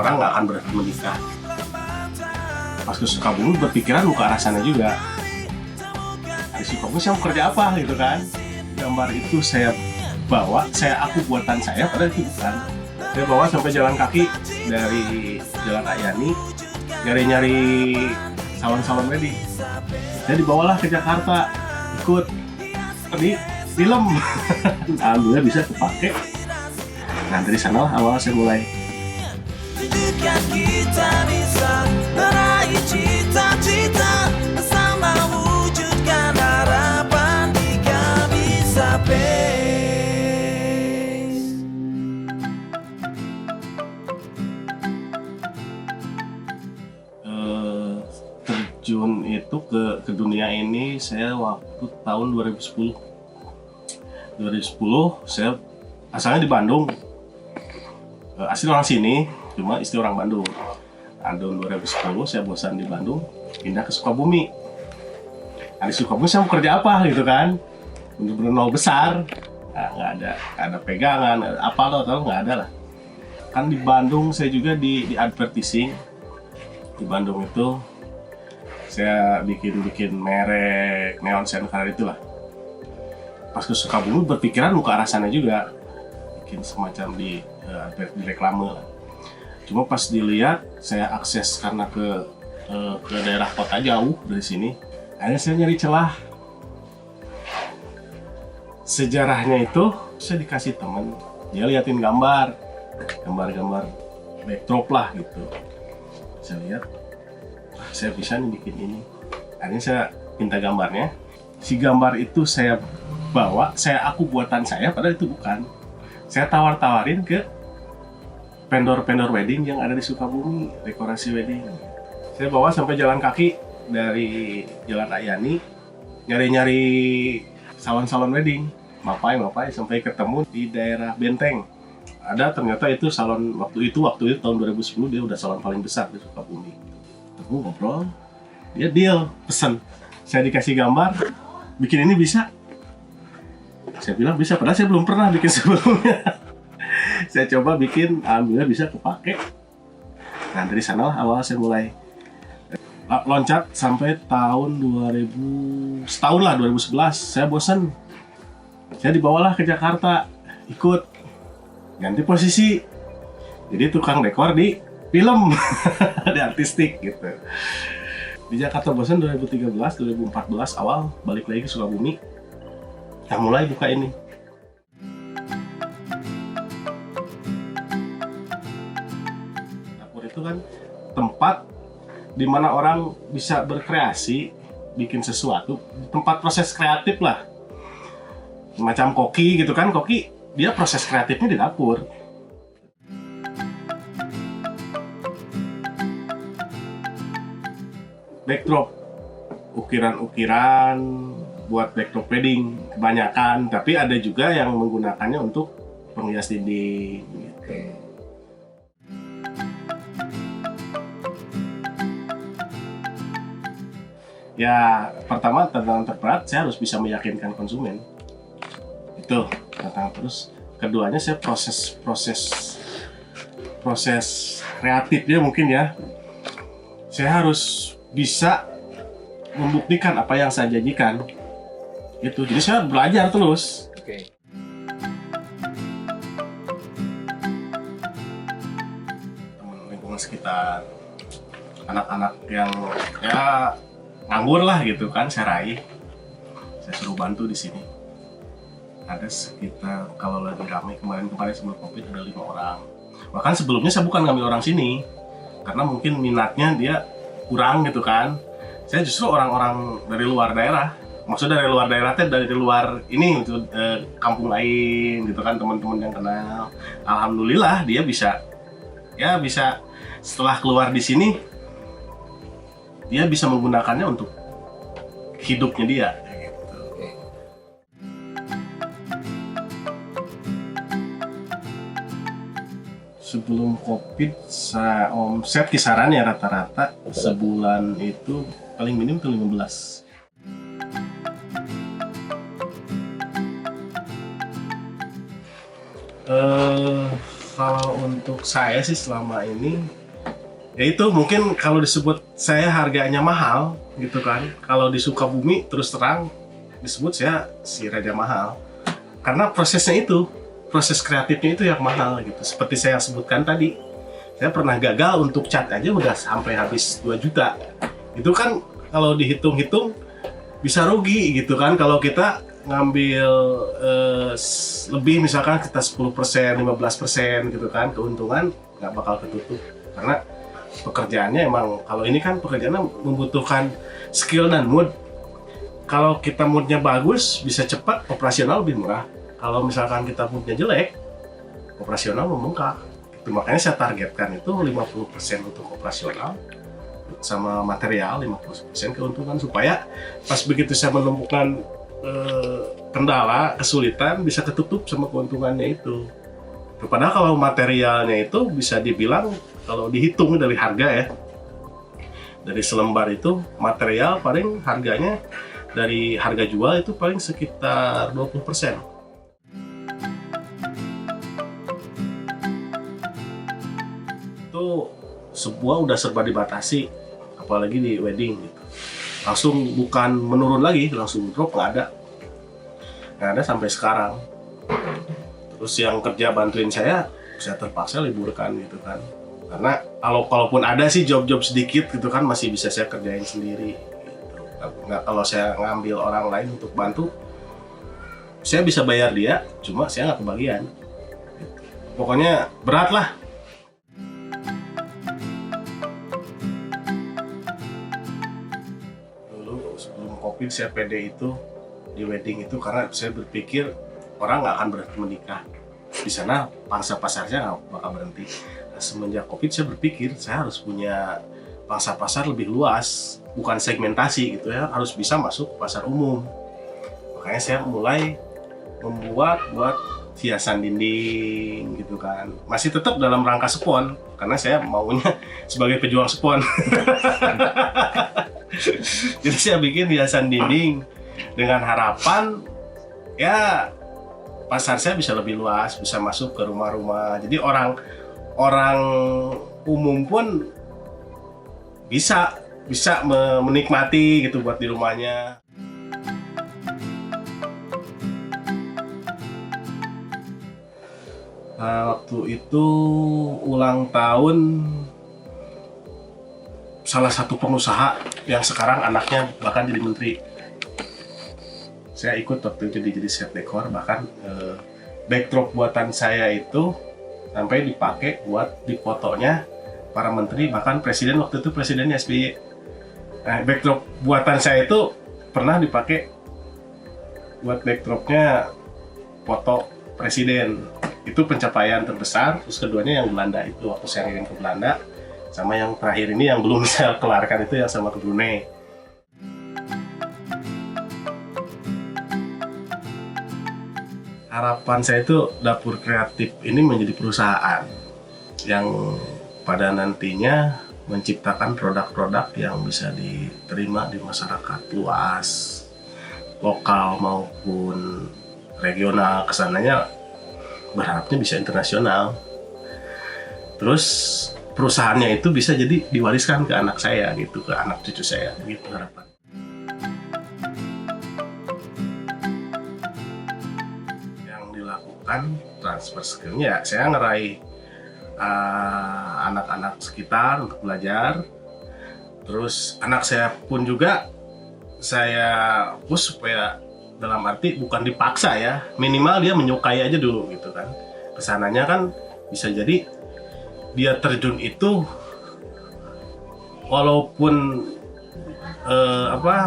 orang nggak akan berhenti menikah. Pas ke Sukabumi berpikiran mau ke arah sana juga. Di Sukabumi saya mau kerja apa gitu kan. Gambar itu saya bawa, aku buatan saya, padahal itu bukan. Saya bawa sampai jalan kaki dari Jalan Ayani, nyari-nyari salon-salon wedding. Saya dibawalah ke Jakarta, ikut di film. Alhamdulillah bisa kepake. Nah dari sana awal saya mulai. Kita bisa meraih cita-cita bersama, wujudkan harapan di Gabisa Pace. Terjun itu ke dunia ini saya waktu tahun 2010. Saya asalnya di Bandung. Asli orang sini, cuma istri orang Bandung. Tahun 2010 saya bosan di Bandung, pindah ke Sukabumi. Nah, di Sukabumi saya mau kerja apa gitu kan? Bener-bener nol besar, nah, nggak ada pegangan, apa atau nggak ada lah. Kan di Bandung saya juga di advertising. Di Bandung itu saya bikin merek neon center itulah. Pas ke Sukabumi berpikiran mau ke arah sana juga, bikin semacam di reklame lah. Cuma pas dilihat saya akses karena ke daerah kota jauh dari sini, akhirnya saya nyari celah. Sejarahnya itu saya dikasih teman, dia liatin gambar backdrop lah gitu. Saya lihat, saya bisa nih bikin ini. Akhirnya saya minta gambarnya. Si gambar itu saya bawa, aku buatan saya, padahal itu bukan. Saya tawar-tawarin ke vendor wedding yang ada di Sukabumi, dekorasi wedding. Saya bawa sampai jalan kaki dari Jalan Ayani, nyari-nyari salon-salon wedding, mapai sampai ketemu di daerah Benteng. Ada ternyata itu salon waktu itu tahun 2010 dia udah salon paling besar di Sukabumi. Aku ngobrol, dia deal, pesen. Saya dikasih gambar, bikin ini bisa. Saya bilang bisa, padahal saya belum pernah bikin sebelumnya. Saya coba bikin, alhamdulillah bisa kepake. Nah dari sana awal saya mulai loncat sampai tahun 2011. Saya bosan. Saya dibawalah ke Jakarta, ikut ganti posisi. Jadi tukang dekor di film, di artistik gitu. Di Jakarta bosan 2013, 2014 awal balik lagi ke Sukabumi. Nah mulai buka ini. Dapur itu kan tempat di mana orang bisa berkreasi, bikin sesuatu, tempat proses kreatif lah. Macam koki gitu kan, koki dia proses kreatifnya di dapur. Backdrop, ukiran-ukiran buat backdrop wedding kebanyakan, tapi ada juga yang menggunakannya untuk penghias dinding gitu. Ya pertama tantangan terberat saya harus bisa meyakinkan konsumen, itu tantangan. Terus keduanya saya proses kreatifnya mungkin ya, saya harus bisa membuktikan apa yang saya janjikan itu. Jadi saya belajar terus. Oke. Teman lingkungan sekitar, anak-anak yang ya nganggur lah gitu kan, saya raih, saya suruh bantu di sini. Ada sekitar, kalau lagi ramai kemarin sebelum COVID ada 5 orang. Bahkan sebelumnya saya bukan ngambil orang sini karena mungkin minatnya dia kurang gitu kan. Saya justru orang-orang dari luar daerah. Maksudnya dari luar daerah teh, dari luar ini gitu, kampung lain gitu kan, teman-teman yang kenal. Alhamdulillah dia bisa setelah keluar di sini dia bisa menggunakannya untuk hidupnya dia gitu. Sebelum COVID, omset kisarannya rata-rata sebulan itu paling minim ke 15. Kalau untuk saya sih selama ini, ya itu mungkin kalau disebut saya harganya mahal gitu kan. Kalau di Sukabumi terus terang disebut saya si raja mahal. Karena prosesnya itu, proses kreatifnya itu yang mahal gitu. Seperti saya sebutkan tadi, saya pernah gagal untuk cat aja udah sampai habis 2 juta. Itu kan kalau dihitung-hitung bisa rugi gitu kan kalau kita ngambil lebih, misalkan kita 10%, 15% gitu kan, keuntungan nggak bakal ketutup. Karena pekerjaannya emang, kalau ini kan pekerjaannya membutuhkan skill dan mood. Kalau kita moodnya bagus, bisa cepat, operasional lebih murah. Kalau misalkan kita moodnya jelek, operasional membengkak. Itu makanya saya targetkan itu 50% untuk operasional, sama material 50% keuntungan, supaya pas begitu saya menemukan kendala, kesulitan, bisa ketutup sama keuntungannya itu. Padahal kalau materialnya itu bisa dibilang, kalau dihitung dari harga ya, dari selembar itu material paling harganya dari harga jual itu paling sekitar 20%. Itu sebuah udah serba dibatasi, apalagi di wedding gitu. Langsung bukan menurun lagi, langsung drop, nggak ada sampai sekarang. Terus yang kerja bantuin saya terpaksa liburkan gitu kan, karena kalaupun ada sih job-job sedikit gitu kan masih bisa saya kerjain sendiri gitu. Nggak, kalau saya ngambil orang lain untuk bantu, saya bisa bayar dia, cuma saya nggak kebagian gitu. Pokoknya berat lah. Sebelum COVID saya pede itu di wedding itu karena saya berpikir orang nggak akan berhenti menikah di sana, pangsa pasarnya nggak bakal berhenti. Nah, semenjak COVID saya berpikir saya harus punya pangsa pasar lebih luas, bukan segmentasi gitu ya, harus bisa masuk pasar umum. Makanya saya mulai membuat hiasan dinding gitu kan, masih tetap dalam rangka spon karena saya maunya sebagai pejuang spon. Jadi saya bikin hiasan dinding dengan harapan ya pasar saya bisa lebih luas, bisa masuk ke rumah-rumah. Jadi orang umum pun bisa menikmati gitu buat di rumahnya. Nah, waktu itu ulang tahun salah satu pengusaha yang sekarang anaknya bahkan jadi menteri. Saya ikut waktu itu jadi chef dekor, bahkan backdrop buatan saya itu sampai dipakai buat difotonya para menteri, bahkan presiden waktu itu, presidennya SBY. Nah, backdrop buatan saya itu pernah dipakai buat backdropnya foto presiden. Itu pencapaian terbesar. Terus keduanya yang Belanda itu, waktu saya ngirim ke Belanda, sama yang terakhir ini yang belum saya kelarkan itu yang sama ke Brunei. Harapan saya itu dapur kreatif ini menjadi perusahaan yang pada nantinya menciptakan produk-produk yang bisa diterima di masyarakat luas, lokal maupun regional. Kesananya berharapnya bisa internasional. Terus perusahaannya itu bisa jadi diwariskan ke anak saya gitu, ke anak cucu saya, begitu harapan. Yang dilakukan transfer skillnya, saya ngeraih anak-anak sekitar untuk belajar. Terus anak saya pun juga saya push supaya, dalam arti bukan dipaksa ya, minimal dia menyukai aja dulu gitu kan. Kesananya kan bisa jadi dia terjun itu walaupun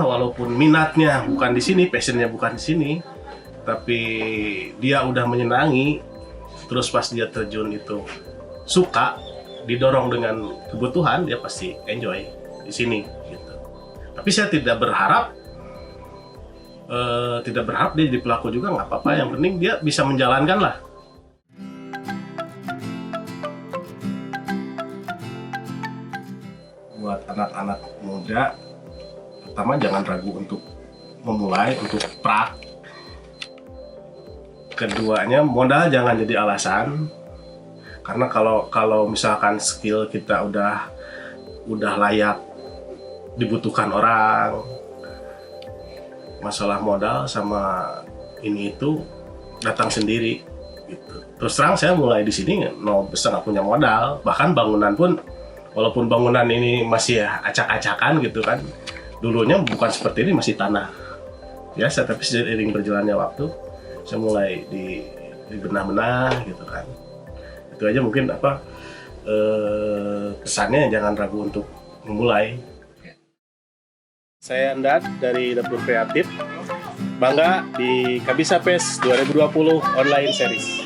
walaupun minatnya bukan di sini, passionnya bukan di sini, tapi dia udah menyenangi, terus pas dia terjun itu suka, didorong dengan kebutuhan, dia pasti enjoy di sini gitu. Tapi saya tidak berharap dia jadi pelaku juga, nggak apa-apa, yang penting dia bisa menjalankan lah. Buat anak-anak muda, pertama jangan ragu untuk memulai, untuk prak. Keduanya, modal jangan jadi alasan. Karena kalau misalkan skill kita udah layak dibutuhkan orang, masalah modal sama ini itu datang sendiri gitu. Terus terang saya mulai di sini nggak punya modal, bahkan bangunan pun walaupun bangunan ini masih acak-acakan gitu kan, dulunya bukan seperti ini, masih tanah biasa, tapi seiring berjalannya waktu saya mulai dibenah-benah gitu kan. Itu aja mungkin pesannya, jangan ragu untuk memulai. Saya Andat dari Dapur Kreatif, bangga di Kabisa Fest 2020 Online Series.